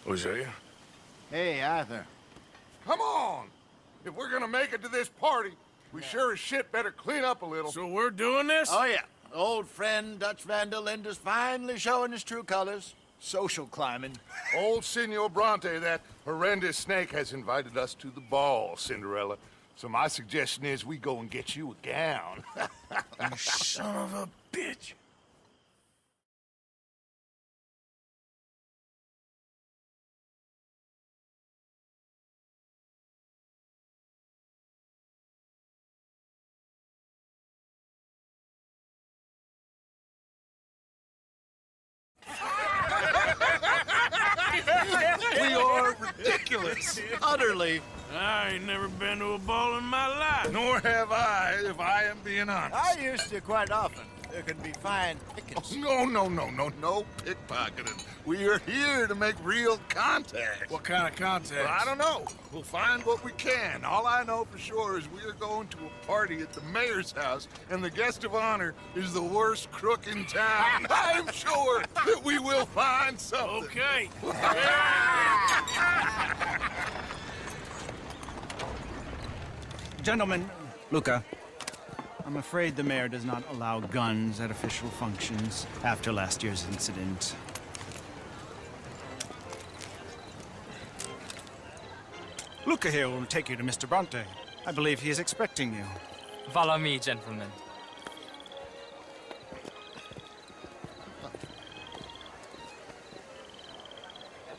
Hosea? Hey, Arthur. Come on! If we're gonna make it to this party, we sure as shit better clean up a little. So we're doing this? Oh, yeah. Old friend Dutch Van der Linde's finally showing his true colors. Social climbing. Old Senor Bronte, that horrendous snake, has invited us to the ball, Cinderella. So my suggestion is we go and get you a gown. You son of a bitch. We are ridiculous. Utterly. I ain't never been to a ball in my life. Nor have I, if I am being honest. I used to quite often. There can be fine pickings. No pickpocketing. We are here to make real contact. What kind of contact? Well, I don't know. We'll find what we can. All I know for sure is we are going to a party at the mayor's house, and the guest of honor is the worst crook in town. I'm sure that we will find something. Okay. Gentlemen, Luca, I'm afraid the mayor does not allow guns at official functions after last year's incident. Luca here will take you to Mr. Bronte. I believe he is expecting you. Follow me, gentlemen.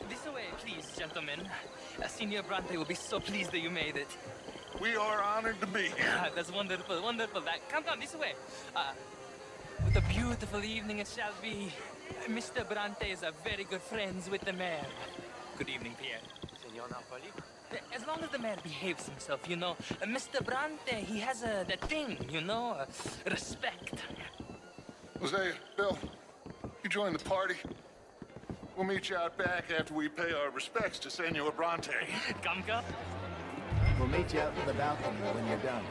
This way, please, gentlemen. Senior Bronte will be so pleased that you made it. We are honored to be here. That's wonderful, wonderful. Come this way. What a beautiful evening it shall be. Mr. Bronte is a very good friends with the mayor. Good evening, Pierre. Senor Napoli? As long as the mayor behaves himself, you know. Mr. Bronte, he has that thing, you know, respect. Jose, Bill, you join the party. We'll meet you out back after we pay our respects to Senor Bronte. Come. We'll meet you out to the balcony when you're done.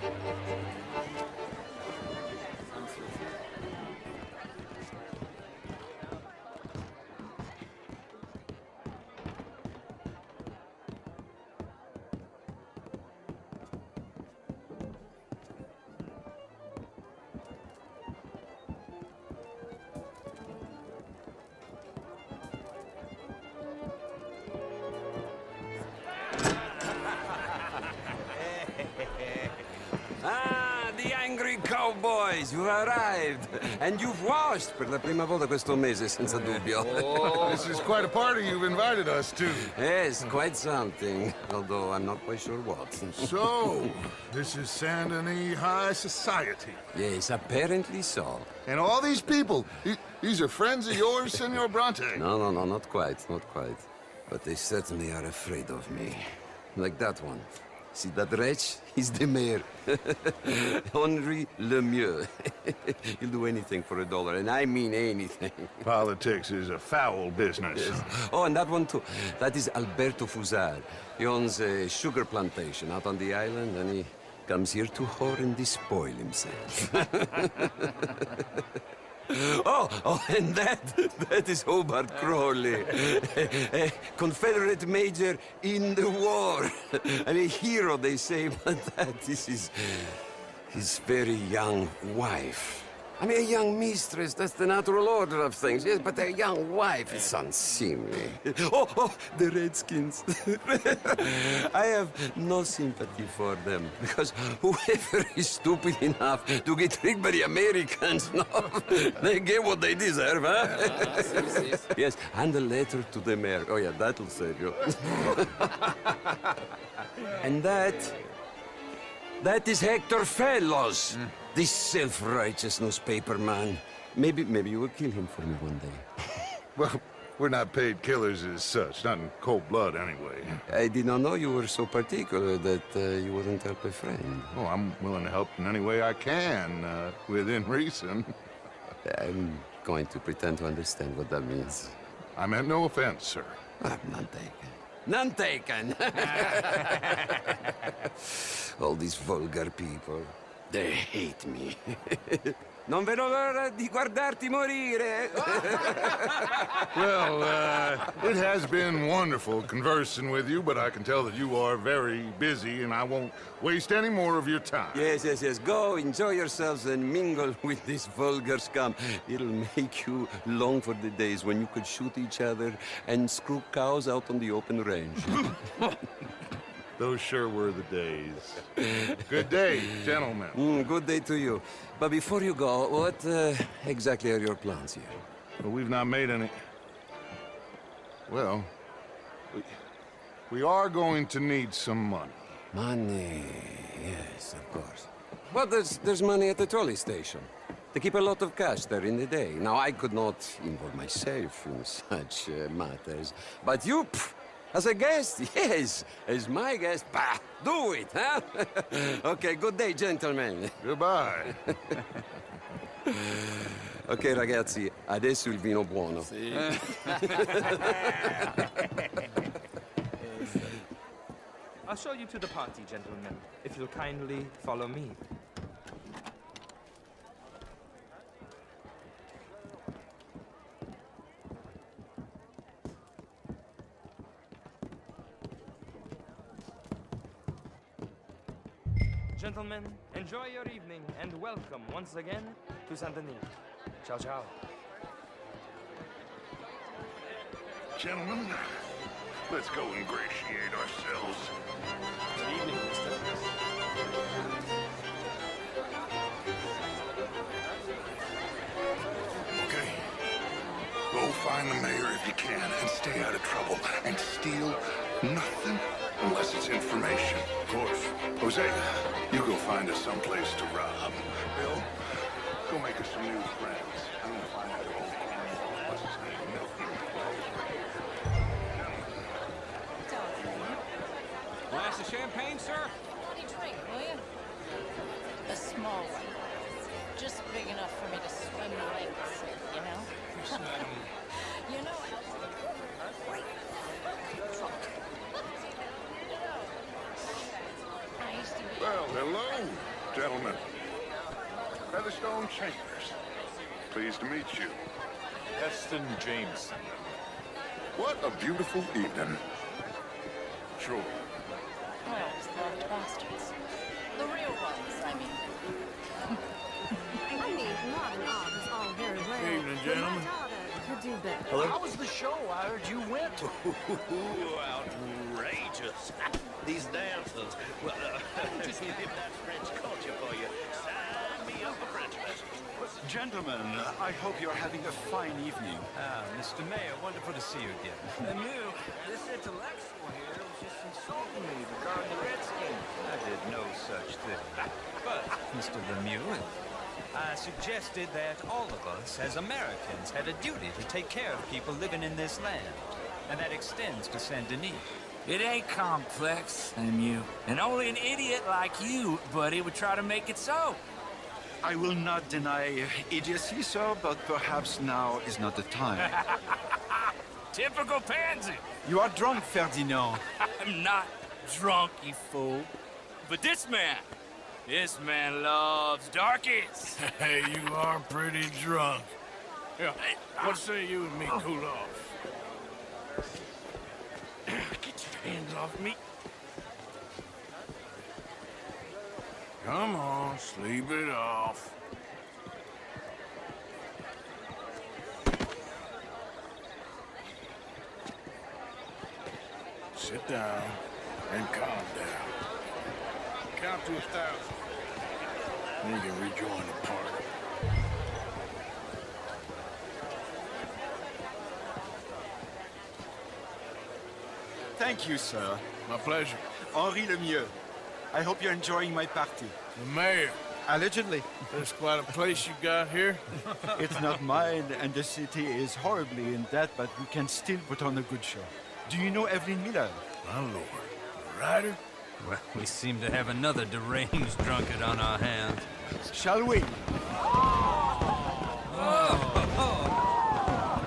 Ah, the angry cowboys, you've arrived. And you've washed per la prima volta questo mese, senza dubbio. This is quite a party you've invited us to. Yes, quite something. Although I'm not quite sure what. So, this is Saint Denis High Society. Yes, apparently so. And all these people, these are friends of yours, Senor Bronte? No, not quite, not quite. But they certainly are afraid of me. Like that one. See that wretch? He's the mayor. Henri Lemieux. He'll do anything for $1, and I mean anything. Politics is a foul business. Yes. Oh, and that one too. That is Alberto Fusar. He owns a sugar plantation out on the island, and he comes here to whore and despoil himself. Oh, and that is Hobart Crawley, a Confederate major in the war. And a hero, they say, but that is his very young wife. I mean, a young mistress, that's the natural order of things, yes, but a young wife is unseemly. Oh, the Redskins. I have no sympathy for them, because whoever is stupid enough to get tricked by the Americans, no, they get what they deserve, huh? Yes, and a letter to the mayor. Oh, yeah, that'll save you. And that is Hector Fellows. This self-righteous newspaper man. Maybe you will kill him for me one day. Well, we're not paid killers as such, not in cold blood anyway. I did not know you were so particular that you wouldn't help a friend. Oh, I'm willing to help in any way I can, within reason. I'm going to pretend to understand what that means. I meant no offense, sir. None taken. None taken! All these vulgar people, they hate me. Non vedo l'ora di guardarti morire. Well, it has been wonderful conversing with you, but I can tell that you are very busy, and I won't waste any more of your time. Yes, yes, yes. Go, enjoy yourselves and mingle with this vulgar scum. It'll make you long for the days when you could shoot each other and screw cows out on the open range. Those sure were the days. Good day, gentlemen. Good day to you. But before you go, what exactly are your plans here? Well, we've not made any... Well, we are going to need some money. Money, yes, of course. Well, there's money at the trolley station. They keep a lot of cash there in the day. Now, I could not involve myself in such matters. But you, as a guest, yes, as my guest, bah, do it, huh? Okay, good day, gentlemen. Goodbye. Ok, ragazzi, adesso il vino buono. I'll show you to the party, gentlemen, if you'll kindly follow me. Gentlemen, enjoy your evening and welcome once again to Saint Denis. Ciao, ciao. Gentlemen, let's go ingratiate ourselves. Good evening, mister. Okay. Go find the mayor if you can and stay out of trouble. And steal nothing unless it's information. Of course. Jose, you go find us someplace to rob. Bill, go make us some new friends. I'm gonna find out what's his name? Glass of champagne, sir? Bloody drink, will you? A small one. Just big enough for me to swim laps in, you know? You know, I used to be... Well, hello, gentlemen. Featherstone Chambers. Pleased to meet you. Heston Jameson. What a beautiful evening. Sure. Well, the bastards. The real ones, I mean. I mean, not an art is all very well. Evening, but gentlemen. my daughter could do better. How was the show? I heard you went. Outrageous. These dancers. Well, just if that's French culture for you. Sign me up for French lessons. Gentlemen, I hope you're having a fine evening. Mr. Mayor, wonderful to see you again. Lemieux, this intellectual here was just insulting me regarding the Redskins. I did no such thing. But, Mr. Lemieux, I suggested that all of us, as Americans, had a duty to take care of people living in this land. And that extends to Saint Denis. It ain't complex, Lemieux. And only an idiot like you, buddy, would try to make it so. I will not deny idiocy, sir, but perhaps now is not the time. Typical pansy. You are drunk, Ferdinand. I'm not drunk, you fool. But this man loves darkies. Hey, you are pretty drunk. Yeah, what say you and me cool off? Get your hands off me. Come on, sleep it off. Sit down and calm down. Count to 1,000. Then you can rejoin the party. Thank you, sir. My pleasure. Henri Lemieux. I hope you're enjoying my party. The mayor. Allegedly. There's quite a place you got here. It's not mine, and the city is horribly in debt, but we can still put on a good show. Do you know Evelyn Miller? My lord. A rider? Well, we seem to have another deranged drunkard on our hands. Shall we?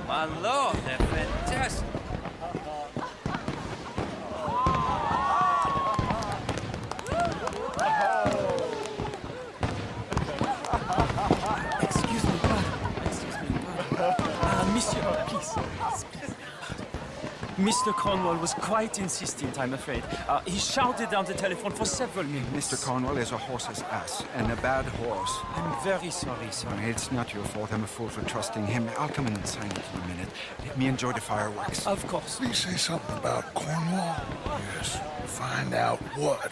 My lord, they're fantastic. Mr. Cornwall was quite insistent, I'm afraid. He shouted down the telephone for several minutes. Mr. Cornwall is a horse's ass, and a bad horse. I'm very sorry, sir. It's not your fault. I'm a fool for trusting him. I'll come in and sign it for a minute. Let me enjoy the fireworks. Of course. Please say something about Cornwall. Yes, find out what.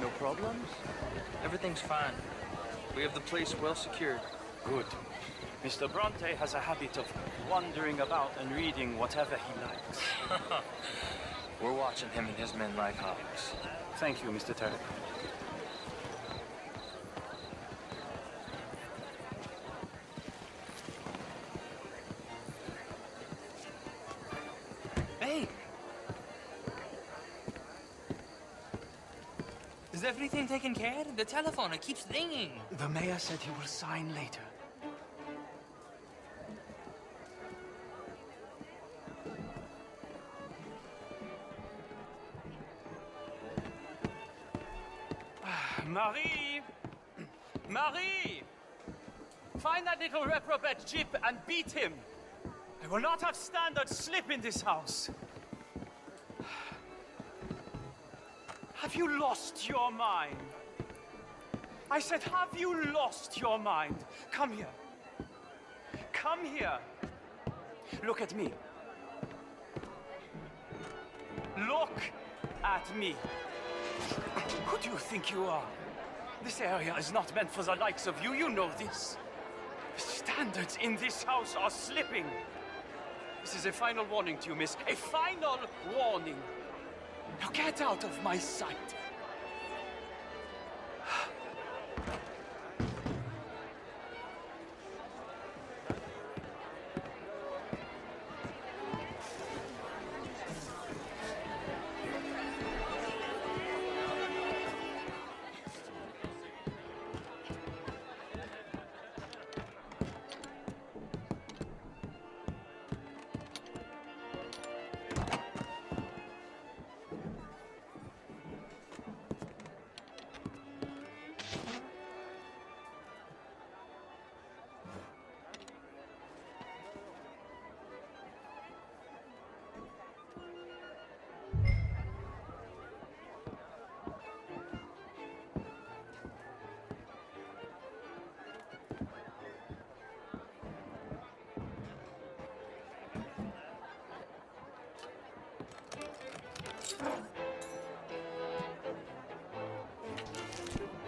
No problems? Everything's fine. We have the place well secured. Good. Mr. Bronte has a habit of wandering about and reading whatever he likes. We're watching him and his men like hawks. Thank you, Mr. Terry. Hey! Is everything taken care of? The telephone, it keeps ringing. The mayor said he will sign later. Marie! Marie! Find that little reprobate Jip and beat him. I will not have standard slip in this house. Have you lost your mind? I said, have you lost your mind? Come here. Come here. Look at me. Look at me. Who do you think you are? This area is not meant for the likes of you. You know this. The standards in this house are slipping. This is a final warning to you, miss. A final warning. Now get out of my sight.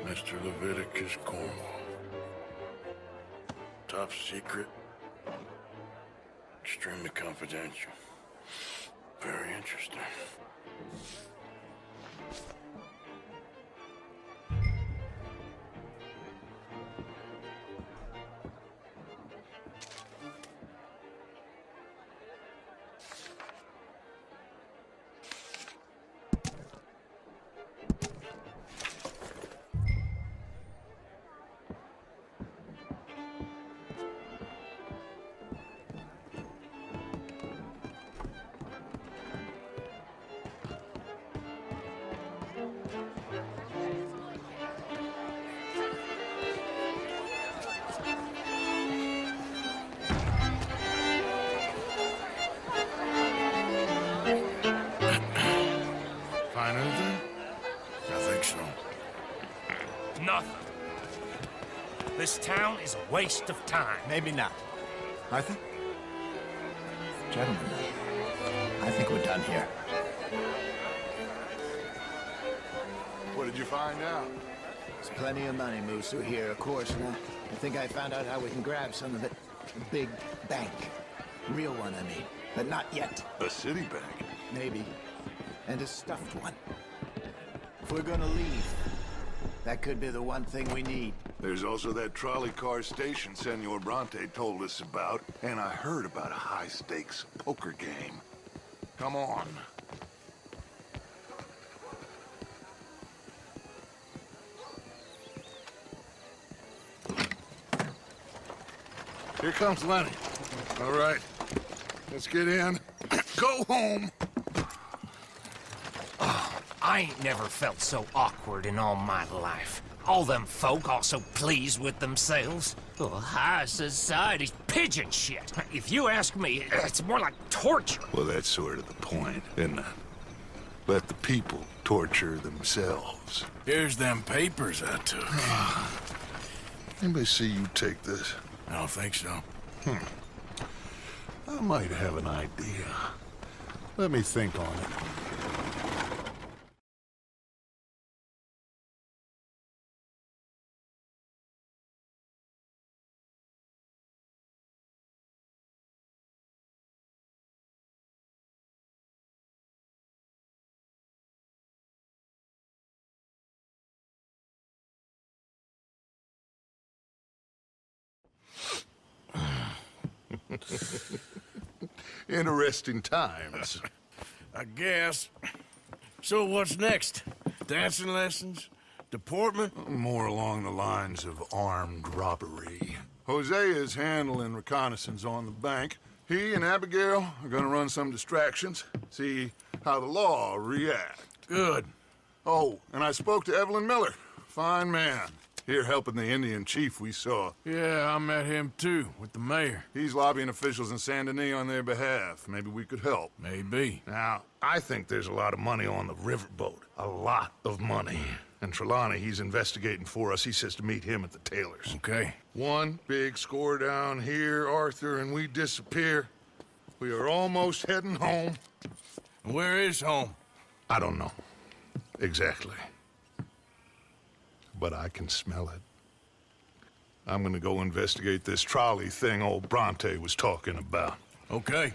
Mr. Leviticus Cornwall. Top secret. Extremely confidential. Very interesting. Find anything? I think so. Nothing. This town is a waste of time. Maybe not. Arthur? Gentlemen, I think we're done here. What did you find out? There's plenty of money moves through here, of course, and I think I found out how we can grab some of it. A big bank. Real one, I mean. But not yet. A city bank? Maybe. And a stuffed one. If we're gonna leave, that could be the one thing we need. There's also that trolley car station Senor Bronte told us about, and I heard about a high-stakes poker game. Come on. Here comes Lenny. All right, let's get in. Go home. I ain't never felt so awkward in all my life. All them folk all so pleased with themselves. Oh, high society's pigeon shit. If you ask me, it's more like torture. Well, that's sort of the point, isn't it? Let the people torture themselves. Here's them papers I took. Anybody see you take this? I don't think so. I might have an idea. Let me think on it. Interesting times. I guess. So what's next? Dancing lessons? Deportment? More along the lines of armed robbery. Hosea is handling reconnaissance on the bank. He and Abigail are gonna run some distractions, see how the law react. Good. Oh, and I spoke to Evelyn Miller. Fine man. Here helping the Indian chief we saw. Yeah, I met him too, with the mayor. He's lobbying officials in Saint Denis on their behalf. Maybe we could help. Maybe. Now, I think there's a lot of money on the riverboat. A lot of money. And Trelawney, he's investigating for us. He says to meet him at the Taylor's. Okay. One big score down here, Arthur, and we disappear. We are almost heading home. Where is home? I don't know. Exactly. But I can smell it. I'm gonna go investigate this trolley thing old Bronte was talking about. Okay.